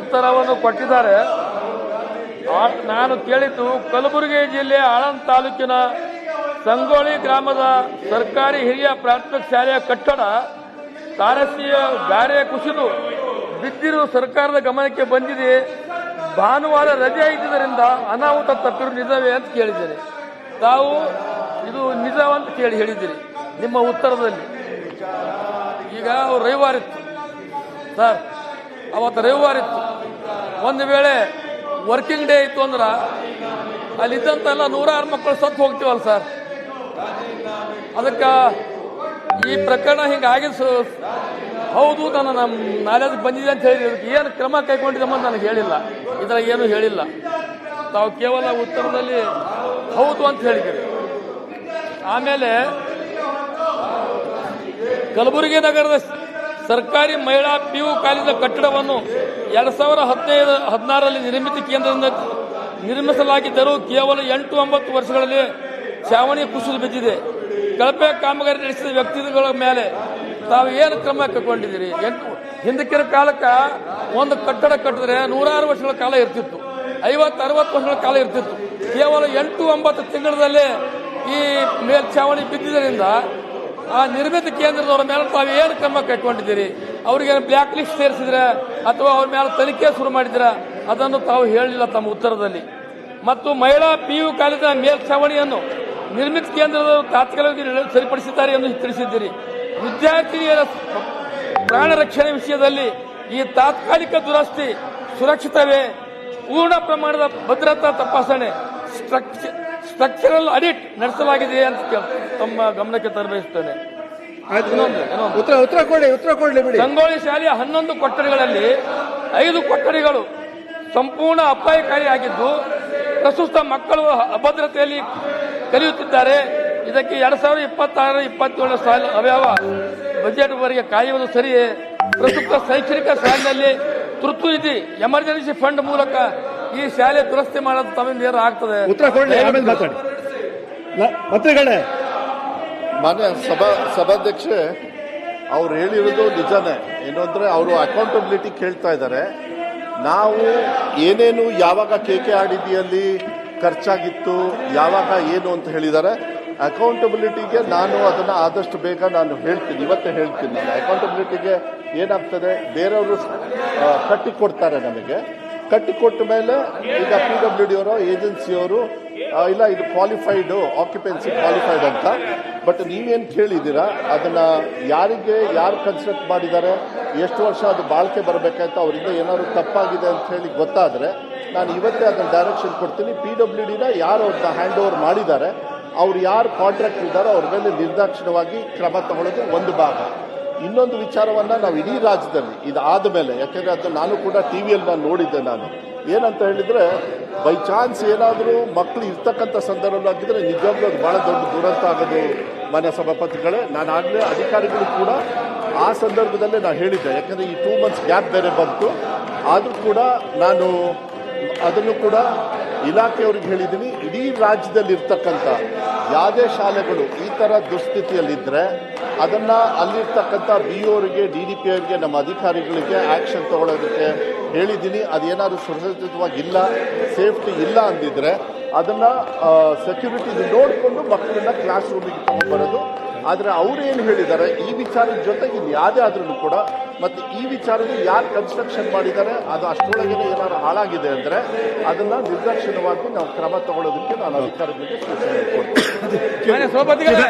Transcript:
ಉತ್ತರವನ್ನು ಕೊಟ್ಟಿದ್ದಾರೆ. ನಾನು ಕೇಳಿದ್ದು ಕಲಬುರಗಿ ಜಿಲ್ಲೆ ಆಳಂದ ತಾಲೂಕಿನ ಸಂಗೋಳಿ ಗ್ರಾಮದ ಸರ್ಕಾರಿ ಹಿರಿಯ ಪ್ರಾಥಮಿಕ ಶಾಲೆಯ ಕಟ್ಟಡ ತಾರಸಿಯ ಗಾರೆ ಕುಸಿದು ಬಿದ್ದಿರುವ ಸರ್ಕಾರದ ಗಮನಕ್ಕೆ ಬಂದಿದೆ. ಭಾನುವಾರ ರಜೆ ಇದ್ದುದರಿಂದ ಅನಾಹುತ ತಪ್ಪಿರು ನಿಜವೇ ಅಂತ ಕೇಳಿದ್ದೇನೆ. ತಾವು ಇದು ನಿಜವಂತ ಹೇಳಿದ್ದೀರಿ ನಿಮ್ಮ ಉತ್ತರದಲ್ಲಿ. ಈಗ ರವಿವಾರ ಇತ್ತು ಸರ್, ಅವತ್ತು ರವಿವಾರ ಇತ್ತು. ಒಂದು ವೇಳೆ ವರ್ಕಿಂಗ್ ಡೇ ಇತ್ತು ಅಂದ್ರೆ ಅಲ್ಲಿದ್ದಂತೆಲ್ಲ 106 ಮಕ್ಕಳು ಸತ್ತು ಹೋಗ್ತೀವಲ್ಲ ಸರ್. ಅದಕ್ಕೆ ಈ ಪ್ರಕರಣ ಹಿಂಗಾಗಿದ್ದು ಹೌದು, ನಾನು ನಮ್ಮ ನಾಲೆಜ್ ಬಂದಿದೆ ಅಂತ ಹೇಳಿದ್ರೆ ಇದಕ್ಕೆ ಏನು ಕ್ರಮ ಕೈಗೊಂಡಿದ್ದಮ್ಮ ನನಗೆ ಹೇಳಿಲ್ಲ, ಇದರ ಏನು ಹೇಳಿಲ್ಲ. ತಾವು ಕೇವಲ ಉತ್ತರದಲ್ಲಿ ಹೌದು ಅಂತ ಹೇಳಿದ್ದೀರಿ. ಆಮೇಲೆ ಕಲಬುರಗಿ ನಗರದ ಸರ್ಕಾರಿ ಮಹಿಳಾ PU ಕಾಲೇಜಿನ ಕಟ್ಟಡವನ್ನು 2015-16ರಲ್ಲಿ ನಿರ್ಮಿತಿ ಕೇಂದ್ರದಿಂದ ನಿರ್ಮಿಸಲಾಗಿದ್ದರೂ ಕೇವಲ 8-9 ವರ್ಷಗಳಲ್ಲಿ ಛಾವಣಿ ಕುಸಿದು ಬಿದ್ದಿದೆ. ಕಳಪೆ ಕಾಮಗಾರಿ ನಡೆಸಿದ ವ್ಯಕ್ತಿಗಳ ಮೇಲೆ ತಾವು ಏನು ಕ್ರಮ ಕೈಗೊಂಡಿದ್ದೀರಿ? ಹಿಂದಕ್ಕಿನ ಕಾಲಕ್ಕೆ ಒಂದು ಕಟ್ಟಡ ಕಟ್ಟಿದ್ರೆ 106 ವರ್ಷಗಳ ಕಾಲ ಇರ್ತಿತ್ತು, 50-60 ವರ್ಷಗಳ ಕಾಲ ಇರ್ತಿತ್ತು. ಕೇವಲ 8-9 ತಿಂಗಳಲ್ಲಿ ಈ ಮೇಲ್ಛಾವಣಿ ಬಿದ್ದಿದ್ದರಿಂದ ಆ ನಿರ್ಮಿತ ಕೇಂದ್ರದವರ ಮೇಲೆ ತಾವು ಏನು ಕ್ರಮ ಕೈಗೊಂಡಿದ್ದೀರಿ? ಅವ್ರಿಗೇನು ಬ್ಲ್ಯಾಕ್ ಲಿಸ್ಟ್ ಸೇರಿಸಿದ್ರೆ ಅಥವಾ ಅವ್ರ ಮೇಲೆ ತನಿಖೆ ಶುರು ಮಾಡಿದ್ರೆ ಅದನ್ನು ತಾವು ಹೇಳಿಲ್ಲ ತಮ್ಮ ಉತ್ತರದಲ್ಲಿ. ಮತ್ತು ಮಹಿಳಾ PU ಕಾಲೇಜಿನ ಮೇಲ್ಛಾವಣಿಯನ್ನು ನಿರ್ಮಿತ ಕೇಂದ್ರದವರು ತಾತ್ಕಾಲಿಕವಾಗಿ ಸರಿಪಡಿಸಿದ್ದಾರೆ ಎಂದು ತಿಳಿಸಿದ್ದೀರಿ. ವಿದ್ಯಾರ್ಥಿನಿಯರ ಪ್ರಾಣ ರಕ್ಷಣೆ ವಿಷಯದಲ್ಲಿ ಈ ತಾತ್ಕಾಲಿಕ ದುರಸ್ತಿ ಸುರಕ್ಷಿತವೇ? ಪೂರ್ಣ ಪ್ರಮಾಣದ ಭದ್ರತಾ ತಪಾಸಣೆ ಸ್ಟ್ರಕ್ಚರಲ್ ಆಡಿಟ್ ನಡೆಸಲಾಗಿದೆ ಅಂತ ತಮ್ಮ ಗಮನಕ್ಕೆ ತರಬಯಸುತ್ತೇನೆ. ಸಂಗೋಳಿ ಶಾಲೆಯ 11 ಕೊಠಡಿಗಳಲ್ಲಿ 5 ಕೊಠಡಿಗಳು ಸಂಪೂರ್ಣ ಅಪಾಯಕಾರಿಯಾಗಿದ್ದು ಪ್ರಸ್ತುತ ಮಕ್ಕಳು ಅಭದ್ರತೆಯಲ್ಲಿ ಕಲಿಯುತ್ತಿದ್ದಾರೆ. ಇದಕ್ಕೆ 2026-27 ಸಾಲ ಅವ್ಯವ ಬಜೆಟ್ ವರೆಗೆ ಕಾಯುವುದು ಸರಿಯೇ? ಪ್ರಸ್ತುತ ಶೈಕ್ಷಣಿಕ ಸಾಲಿನಲ್ಲಿ ತುರ್ತು ನಿಧಿ ಎಮರ್ಜೆನ್ಸಿ ಫಂಡ್ ಮೂಲಕ ಈ ಶಾಲೆ ದುರಸ್ತಿ ಮಾಡೋದು ತಮ್ಮಿಂದ ಏನು ಆಗ್ತದೆ? ಮಾನ್ಯ ಸಭಾಧ್ಯಕ್ಷೆ, ಅವ್ರು ಹೇಳಿರೋದು ನಿಜನೇ. ಏನು ಅಂದ್ರೆ ಅವರು ಅಕೌಂಟಬಿಲಿಟಿ ಕೇಳ್ತಾ ಇದ್ದಾರೆ. ನಾವು ಏನೇನು ಯಾವಾಗ KK-RDBಯಲ್ಲಿ ಖರ್ಚಾಗಿತ್ತು, ಯಾವಾಗ ಏನು ಅಂತ ಹೇಳಿದ್ದಾರೆ. ಅಕೌಂಟಬಿಲಿಟಿಗೆ ನಾನು ಅದನ್ನು ಆದಷ್ಟು ಬೇಗ ನಾನು ಹೇಳ್ತೀನಿ, ಇವತ್ತೇ ಹೇಳ್ತೀನಿ. ನಾನು ಅಕೌಂಟಬಿಲಿಟಿಗೆ ಏನಾಗ್ತದೆ, ಬೇರೆಯವರು ಕಟ್ಟಿಕೊಡ್ತಾರೆ ನಮಗೆ. ಕಟ್ಟಿಕೊಟ್ಟ ಮೇಲೆ ಈಗ PWD ಅವರು ಏಜೆನ್ಸಿಯವರು ಇಲ್ಲ ಇದು ಕ್ವಾಲಿಫೈಡ್ ಆಕ್ಯುಪೆನ್ಸಿ ಕ್ವಾಲಿಫೈಡ್ ಅಂತ. ಬಟ್ ನೀವೇನು ಕೇಳಿದ್ದೀರಾ ಅದನ್ನು ಯಾರು ಕನ್ಸ್ಟ್ರಕ್ಟ್ ಮಾಡಿದ್ದಾರೆ, ಎಷ್ಟು ವರ್ಷ ಅದು ಬಾಳಿಕೆ ಬರಬೇಕಂತ ಅವರಿಂದ ಏನಾದ್ರು ತಪ್ಪಾಗಿದೆ ಅಂತ ಹೇಳಿ ಗೊತ್ತಾದರೆ ನಾನು ಇವತ್ತೇ ಅದನ್ನು ಡೈರೆಕ್ಷನ್ ಕೊಡ್ತೀನಿ. PWDನ ಯಾರು ಅವ್ರನ್ನ ಹ್ಯಾಂಡ್ ಓವರ್ ಮಾಡಿದ್ದಾರೆ, ಅವ್ರು ಯಾರು ಕಾಂಟ್ರಾಕ್ಟ್ ಇದ್ದಾರೋ ಅವ್ರ ಮೇಲೆ ನಿರ್ದಾಕ್ಷಿಣ್ಯವಾಗಿ ಕ್ರಮ ತಗೊಳ್ಳೋದು ಒಂದು ಭಾಗ. ಇನ್ನೊಂದು ವಿಚಾರವನ್ನು ನಾವು ಇಡೀ ರಾಜ್ಯದಲ್ಲಿ ಇದಾದ ಮೇಲೆ, ಯಾಕೆಂದರೆ ಅದು ನಾನು ಕೂಡ TVಯಲ್ಲಿ ನಾನು ನೋಡಿದ್ದೆ. ನಾನು ಏನಂತ ಹೇಳಿದರೆ, ಬೈ ಚಾನ್ಸ್ ಏನಾದರೂ ಮಕ್ಕಳು ಇರ್ತಕ್ಕಂಥ ಸಂದರ್ಭವಾಗಿದ್ದರೆ ನಿಜವಾಗ್ಲೂ ಅದು ಭಾಳ ದೊಡ್ಡ ದುರಂತ ಆಗೋದು. ಮಾನ್ಯ ಸಭಾಪತಿಗಳೇ, ನಾನು ಆಗಲೇ ಅಧಿಕಾರಿಗಳು ಕೂಡ ಆ ಸಂದರ್ಭದಲ್ಲೇ ನಾನು ಹೇಳಿದ್ದೆ. ಯಾಕೆಂದರೆ ಈ 2 months ಗ್ಯಾಪ್ ಬೇರೆ ಬಂತು. ಆದರೂ ಕೂಡ ನಾನು ಅದನ್ನು ಕೂಡ ಇಲಾಖೆಯವ್ರಿಗೆ ಹೇಳಿದ್ದೀನಿ. ಇಡೀ ರಾಜ್ಯದಲ್ಲಿ ಇರ್ತಕ್ಕಂಥ ಯಾವುದೇ ಶಾಲೆಗಳು ಈ ಥರ ದುಸ್ಥಿತಿಯಲ್ಲಿದ್ದರೆ ಅದನ್ನು ಅಲ್ಲಿರ್ತಕ್ಕಂಥ BO ಅವರಿಗೆ, DDP ಅವರಿಗೆ, ನಮ್ಮ ಅಧಿಕಾರಿಗಳಿಗೆ ಆ್ಯಕ್ಷನ್ ತಗೊಳ್ಳೋದಕ್ಕೆ ಹೇಳಿದ್ದೀನಿ. ಅದೇನಾದರೂ ಸುರಕ್ಷಿತವಾಗಿಲ್ಲ, ಸೇಫ್ಟಿ ಇಲ್ಲ ಅಂದಿದ್ರೆ ಅದನ್ನು ಸೆಕ್ಯೂರಿಟಿ ನೋಡಿಕೊಂಡು ಮಕ್ಕಳನ್ನ ಕ್ಲಾಸ್ ರೂಮಿಗೆ ತಗೊಂಡ್ಬರೋದು. ಆದರೆ ಅವರು ಏನು ಹೇಳಿದ್ದಾರೆ, ಈ ವಿಚಾರದ ಜೊತೆಗೆ ಇನ್ನು ಯಾವುದೇ ಆದ್ರೂ ಕೂಡ ಮತ್ತು ಈ ವಿಚಾರದಲ್ಲಿ ಯಾರು ಕನ್ಸ್ಟ್ರಕ್ಷನ್ ಮಾಡಿದ್ದಾರೆ ಅದು ಅಷ್ಟರೊಳಗೆ ಏನಾದ್ರು ಹಾಳಾಗಿದೆ ಅಂದರೆ ಅದನ್ನು ನಿರ್ದಾಕ್ಷಿಣ್ಯವಾಗಿ ನಾವು ಕ್ರಮ ತಗೊಳ್ಳೋದಕ್ಕೆ ನಾನು ಅಧಿಕಾರಿಗಳಿಗೆ ಸೂಚನೆ ಕೊಡ್ತೀನಿ.